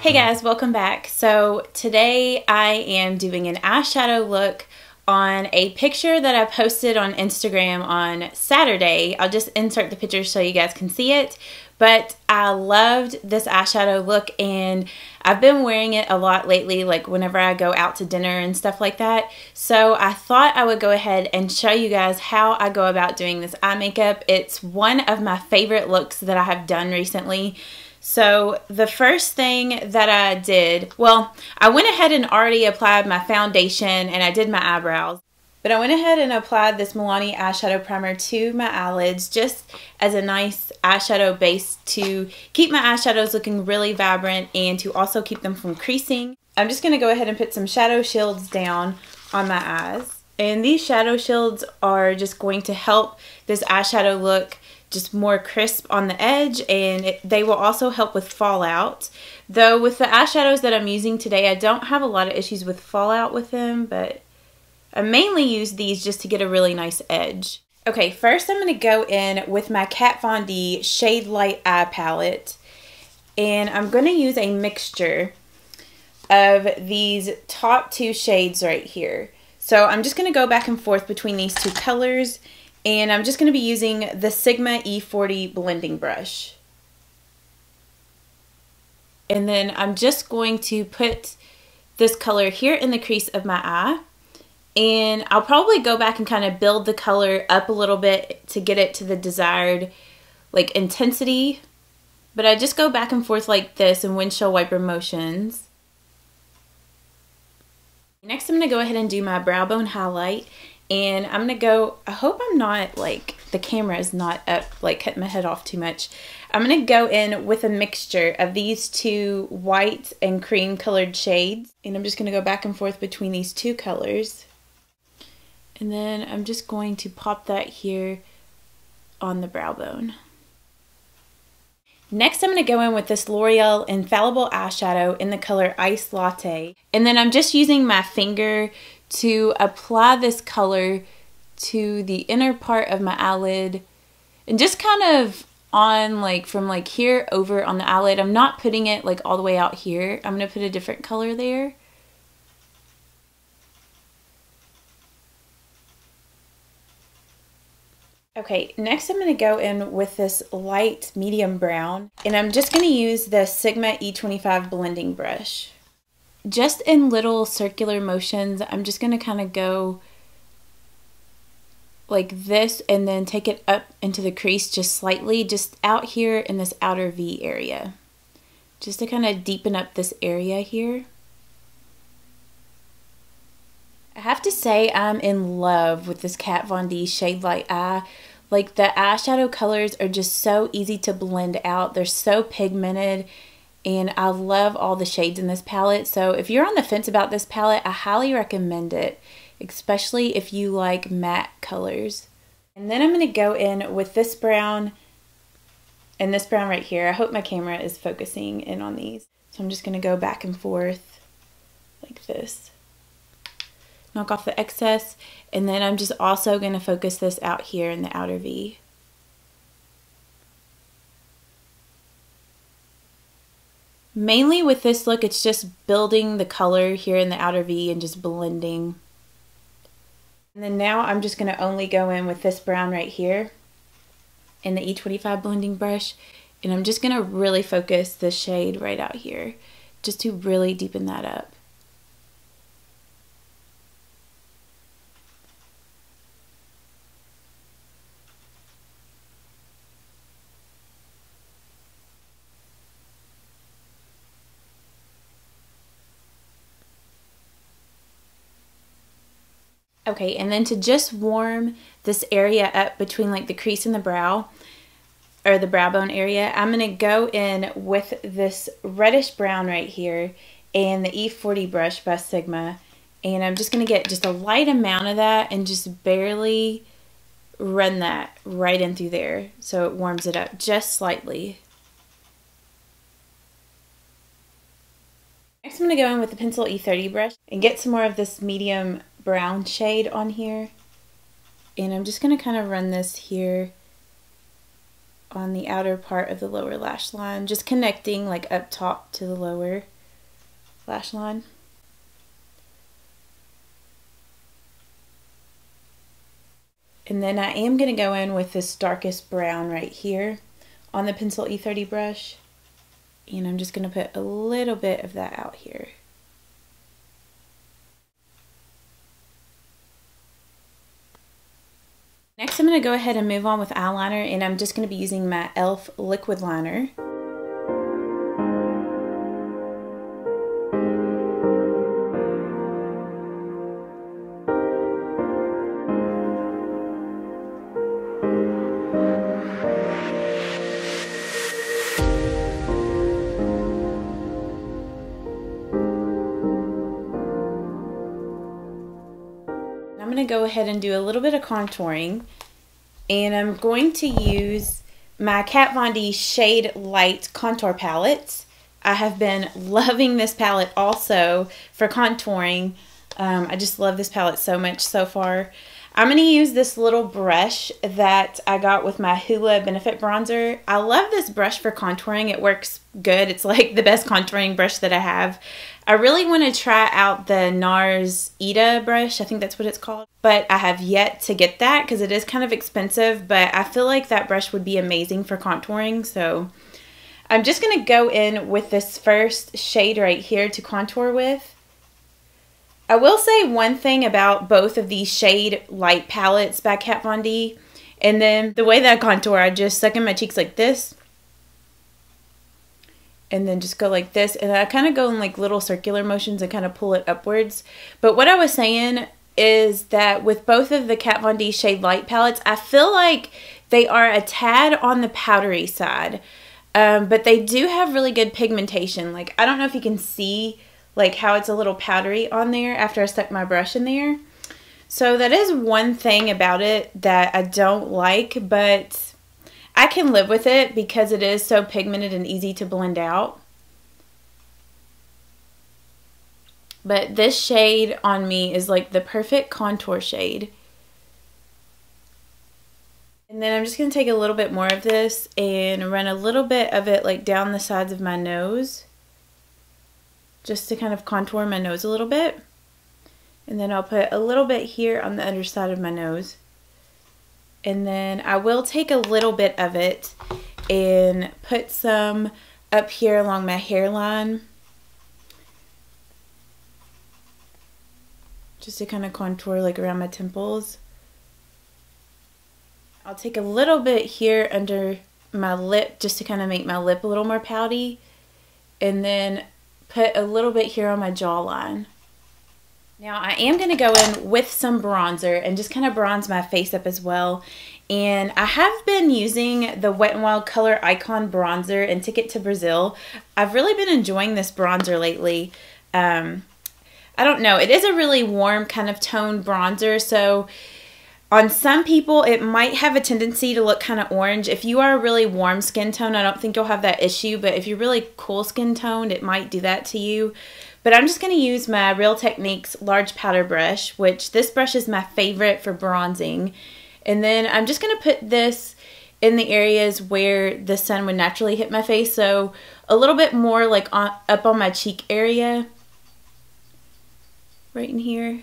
Hey guys, welcome back. So today I am doing an eyeshadow look on a picture that I posted on Instagram on Saturday. I'll just insert the picture so you guys can see it. But I loved this eyeshadow look and I've been wearing it a lot lately, like whenever I go out to dinner and stuff like that. So I thought I would go ahead and show you guys how I go about doing this eye makeup. It's one of my favorite looks that I have done recently. So the first thing that I did, well, I went ahead and already applied my foundation and I did my eyebrows. But I went ahead and applied this Milani eyeshadow primer to my eyelids just as a nice eyeshadow base to keep my eyeshadows looking really vibrant and to also keep them from creasing. I'm just going to go ahead and put some shadow shields down on my eyes. And these shadow shields are just going to help this eyeshadow look just more crisp on the edge, and they will also help with fallout. Though with the eyeshadows that I'm using today, I don't have a lot of issues with fallout with them, but I mainly use these just to get a really nice edge. Okay, first I'm going to go in with my KatVonD Shade+Light eye palette, and I'm going to use a mixture of these top two shades right here. So I'm just going to go back and forth between these two colors, and I'm just going to be using the Sigma E40 blending brush. And then I'm just going to put this color here in the crease of my eye. And I'll probably go back and kind of build the color up a little bit to get it to the desired like intensity. But I just go back and forth like this in windshield wiper motions. Next I'm going to go ahead and do my brow bone highlight. And I'm going to go, I hope I'm not like, the camera is not up, like cutting my head off too much. I'm going to go in with a mixture of these two white and cream colored shades. And I'm just going to go back and forth between these two colors. And then I'm just going to pop that here on the brow bone. Next, I'm going to go in with this L'Oreal Infallible eyeshadow in the color Ice Latte. And then I'm just using my finger to apply this color to the inner part of my eyelid. And just kind of on like from like here over on the eyelid. I'm not putting it like all the way out here. I'm going to put a different color there. Okay, next I'm going to go in with this light medium brown, and I'm just going to use the Sigma E25 blending brush. Just in little circular motions, I'm just going to kind of go like this and then take it up into the crease just slightly, just out here in this outer V area. Just to kind of deepen up this area here. I have to say I'm in love with this KatVonD Shade+Light eye. Like the eyeshadow colors are just so easy to blend out. They're so pigmented and I love all the shades in this palette. So if you're on the fence about this palette, I highly recommend it, especially if you like matte colors. And then I'm going to go in with this brown and this brown right here. I hope my camera is focusing in on these. So I'm just going to go back and forth like this. Knock off the excess, and then I'm just also going to focus this out here in the outer V. Mainly with this look, it's just building the color here in the outer V and just blending. And then now I'm just going to only go in with this brown right here in the E25 blending brush, and I'm just going to really focus the shade right out here just to really deepen that up. Okay, and then to just warm this area up between like the crease and the brow, or the brow bone area, I'm going to go in with this reddish brown right here and the E40 brush by Sigma. And I'm just going to get just a light amount of that and just barely run that right in through there so it warms it up just slightly. Next I'm going to go in with the pencil E30 brush and get some more of this medium brown shade on here, and I'm just going to kind of run this here on the outer part of the lower lash line, just connecting like up top to the lower lash line. And then I am going to go in with this darkest brown right here on the pencil E30 brush. And I'm just going to put a little bit of that out here. Next, I'm going to go ahead and move on with eyeliner, and I'm just going to be using my e.l.f. liquid liner. I'm going to go ahead and do a little bit of contouring, and I'm going to use my KatVonD Shade+Light contour palette. I have been loving this palette also for contouring. I just love this palette so much so far. I'm going to use this little brush that I got with my Hoola Benefit Bronzer. I love this brush for contouring. It works good. It's like the best contouring brush that I have. I really want to try out the NARS Ida brush. I think that's what it's called. But I have yet to get that because it is kind of expensive. But I feel like that brush would be amazing for contouring. So I'm just going to go in with this first shade right here to contour with. I will say one thing about both of these Shade+Light palettes by KatVonD, and then the way that I contour, I just suck in my cheeks like this, and then just go like this, and I kind of go in like little circular motions and kind of pull it upwards. But what I was saying is that with both of the KatVonD Shade+Light palettes, I feel like they are a tad on the powdery side, but they do have really good pigmentation. Like, I don't know if you can see like how it's a little powdery on there after I stuck my brush in there. So that is one thing about it that I don't like, but I can live with it because it is so pigmented and easy to blend out. But this shade on me is like the perfect contour shade. And then I'm just going to take a little bit more of this and run a little bit of it like down the sides of my nose, just to kind of contour my nose a little bit. And then I'll put a little bit here on the underside of my nose. And then I will take a little bit of it and put some up here along my hairline, just to kind of contour like around my temples. I'll take a little bit here under my lip just to kind of make my lip a little more pouty. And then put a little bit here on my jawline. Now I am going to go in with some bronzer and just kind of bronze my face up as well. And I have been using the Wet n Wild ColorIcon bronzer in Ticket to Brazil. I've really been enjoying this bronzer lately. I don't know, it is a really warm kind of tone bronzer, so on some people, it might have a tendency to look kind of orange. If you are a really warm skin tone, I don't think you'll have that issue. But if you're really cool skin toned, it might do that to you. But I'm just going to use my Real Techniques large powder brush, which this brush is my favorite for bronzing. And then I'm just going to put this in the areas where the sun would naturally hit my face. So a little bit more like up on my cheek area. Right in here.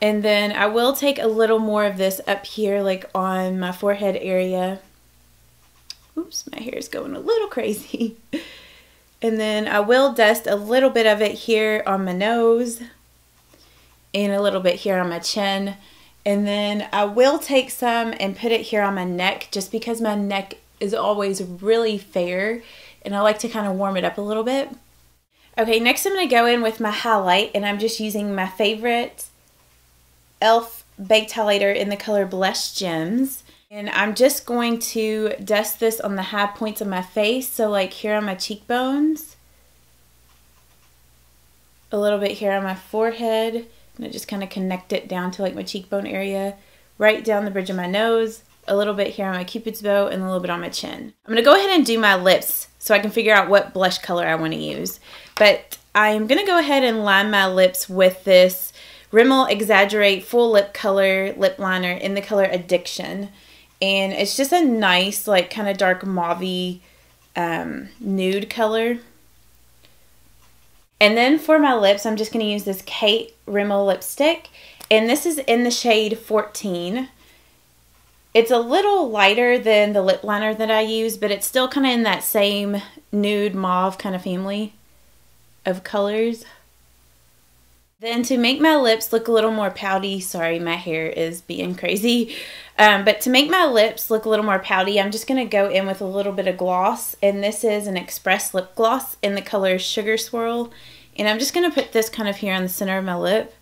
And then I will take a little more of this up here, like on my forehead area. Oops, my hair is going a little crazy. And then I will dust a little bit of it here on my nose and a little bit here on my chin. And then I will take some and put it here on my neck, just because my neck is always really fair and I like to kind of warm it up a little bit. Okay, next I'm going to go in with my highlight, and I'm just using my favorite e.l.f. baked highlighter in the color Blush Gems. And I'm just going to dust this on the high points of my face, so like here on my cheekbones, a little bit here on my forehead, and I just kind of connect it down to like my cheekbone area, right down the bridge of my nose, a little bit here on my Cupid's bow, and a little bit on my chin. I'm going to go ahead and do my lips so I can figure out what blush color I want to use. But I'm going to go ahead and line my lips with this Rimmel Exaggerate Full Lip Color Lip Liner in the color Addiction. And it's just a nice, like, kind of dark mauve-y nude color. And then for my lips, I'm just going to use this Rimmel lipstick. And this is in the shade 14. It's a little lighter than the lip liner that I use, but it's still kind of in that same nude mauve kind of family of colors. Then to make my lips look a little more pouty, sorry, my hair is being crazy. But to make my lips look a little more pouty, I'm just going to go in with a little bit of gloss. And this is an Express lip gloss in the color Sugar Swirl. And I'm just going to put this kind of here on the center of my lip.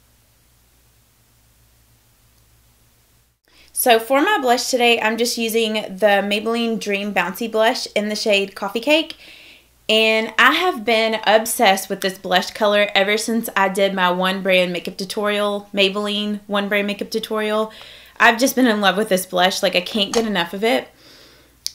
So for my blush today, I'm just using the Maybelline Dream Bouncy Blush in the shade Coffee Cake. And I have been obsessed with this blush color ever since I did my one brand makeup tutorial, Maybelline one brand makeup tutorial. I've just been in love with this blush, like I can't get enough of it.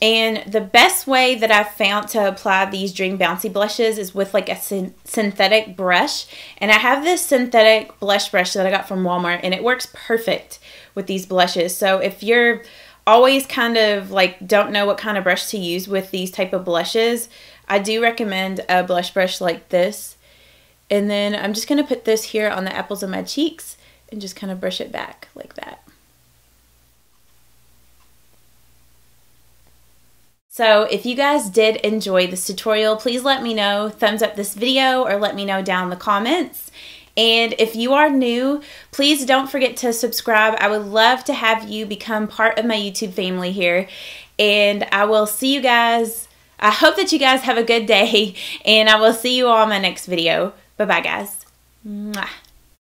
And the best way that I've found to apply these Dream Bouncy blushes is with like a synthetic brush. And I have this synthetic blush brush that I got from Walmart, and it works perfect with these blushes. So if you're always kind of like don't know what kind of brush to use with these type of blushes, I do recommend a blush brush like this. And then I'm just going to put this here on the apples of my cheeks and just kind of brush it back like that. So if you guys did enjoy this tutorial, please let me know, thumbs up this video, or let me know down in the comments. And if you are new, please don't forget to subscribe. I would love to have you become part of my YouTube family here. And I will see you guys. I hope that you guys have a good day, and I will see you all in my next video. Bye-bye, guys. Mwah.